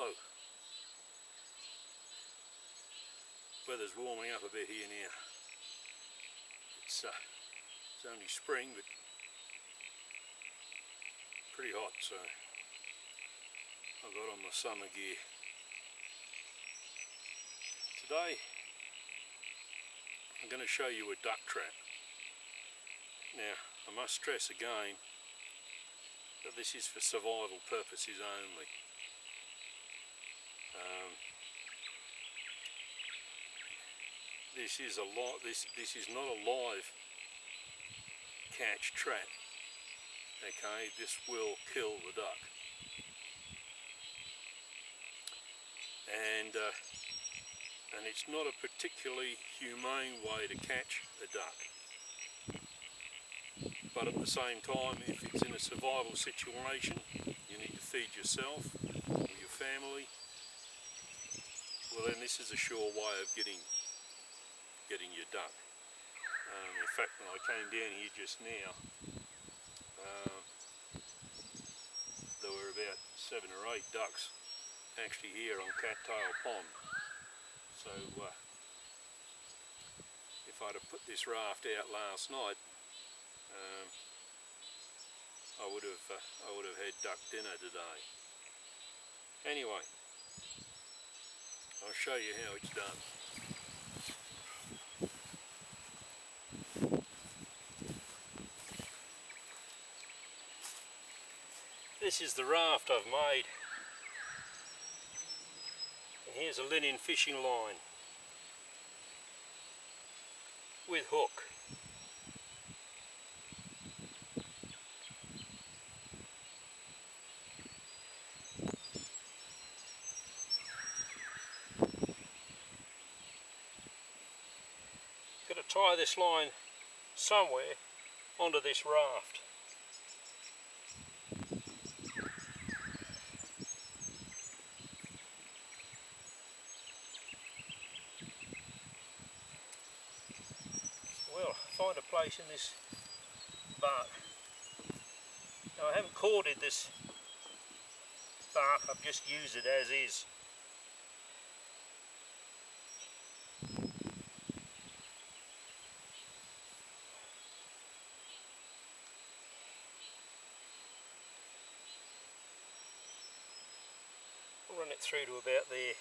Hello. Weather's warming up a bit here now. It's only spring, but pretty hot, so I've got on my summer gear. Today I'm going to show you a duck trap. Now I must stress again that this is for survival purposes only. This is not a live catch trap. Okay, this will kill the duck. And it's not a particularly humane way to catch a duck. But at the same time, if it's in a survival situation, you need to feed yourself or your family, well then this is a sure way of getting your duck. In fact, when I came down here just now, there were about 7 or 8 ducks actually here on Cattail Pond. So if I'd have put this raft out last night, I would have had duck dinner today. Anyway, I'll show you how it's done. This is the raft I've made. And here's a linen fishing line with hook. Got to tie this line somewhere onto this raft. Well, find a place in this bark. Now I haven't corded this bark, I've just used it as is. I'll run it through to about there.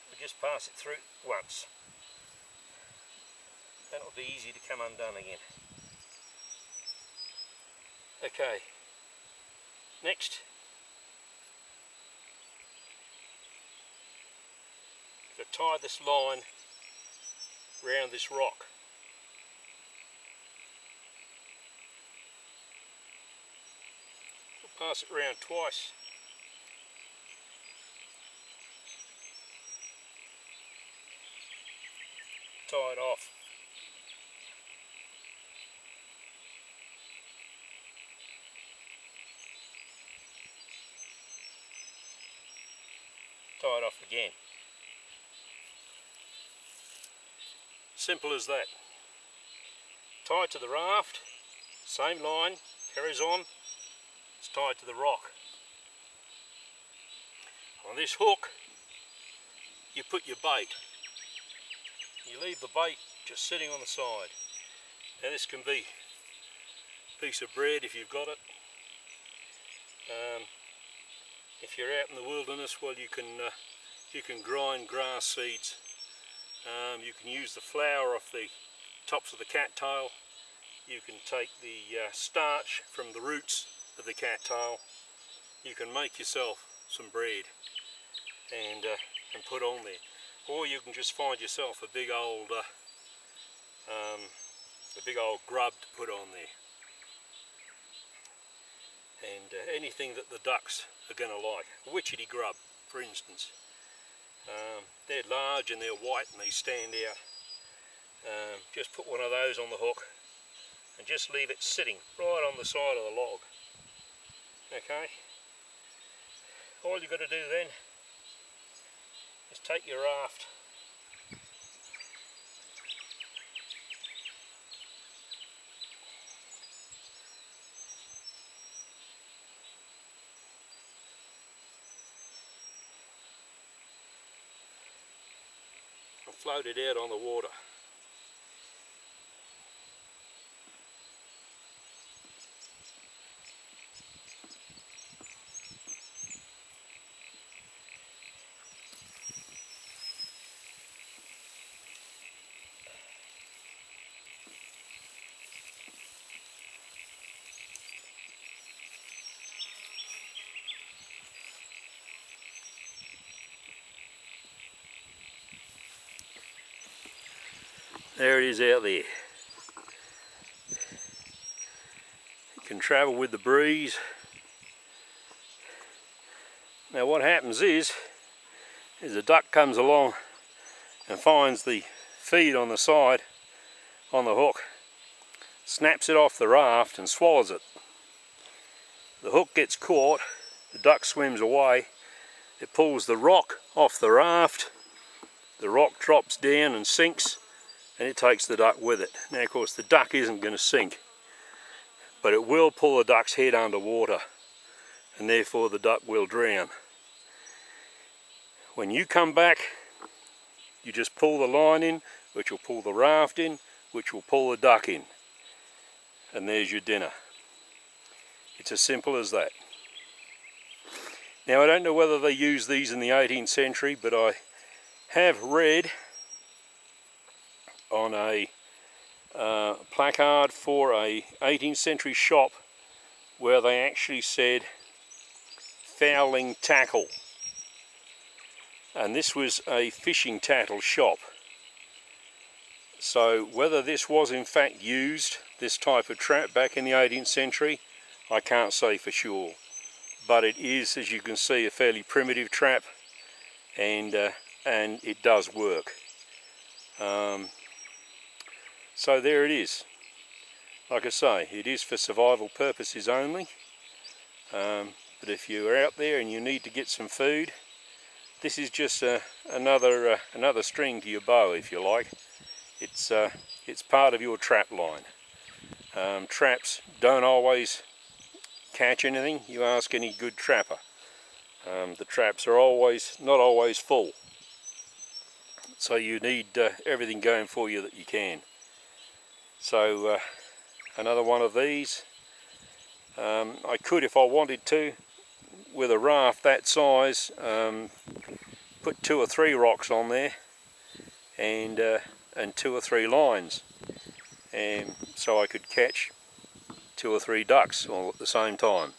We'll just pass it through once. That'll be easy to come undone again. Okay, next, to tie this line round this rock. We'll pass it round twice. Tie it off. Tie it off again. Simple as that. Tied to the raft, same line, carries on, it's tied to the rock. On this hook, you put your bait. You leave the bait just sitting on the side. Now this can be a piece of bread if you've got it. If you're out in the wilderness, well, you can grind grass seeds. You can use the flour off the tops of the cattail. You can take the starch from the roots of the cattail. You can make yourself some bread and put on there, or you can just find yourself a big old grub to put on there. And anything that the ducks are going to like. A witchetty grub, for instance. They're large and they're white and they stand out. Just put one of those on the hook and just leave it sitting right on the side of the log. Okay? All you've got to do then is take your raft, and float it out on the water. There it is out there. It can travel with the breeze. Now what happens is the duck comes along and finds the feed on the side, on the hook, snaps it off the raft and swallows it. The hook gets caught, the duck swims away, it pulls the rock off the raft, the rock drops down and sinks, and it takes the duck with it. Now of course the duck isn't going to sink, but it will pull the duck's head underwater, and therefore the duck will drown. When you come back, you just pull the line in, which will pull the raft in, which will pull the duck in, and there's your dinner. It's as simple as that. Now I don't know whether they used these in the 18th century, but I have read on a placard for a 18th century shop where they actually said fouling tackle, and this was a fishing tackle shop. So whether this was in fact used, this type of trap, back in the 18th century, I can't say for sure, but it is, as you can see, a fairly primitive trap, and it does work. So there it is. Like I say, it is for survival purposes only, but if you're out there and you need to get some food, this is just another string to your bow, if you like. It's part of your trap line. Traps don't always catch anything. You ask any good trapper. The traps are not always full, so you need everything going for you that you can. So another one of these. I could, if I wanted to, with a raft that size, put 2 or 3 rocks on there and 2 or 3 lines, and so I could catch 2 or 3 ducks all at the same time.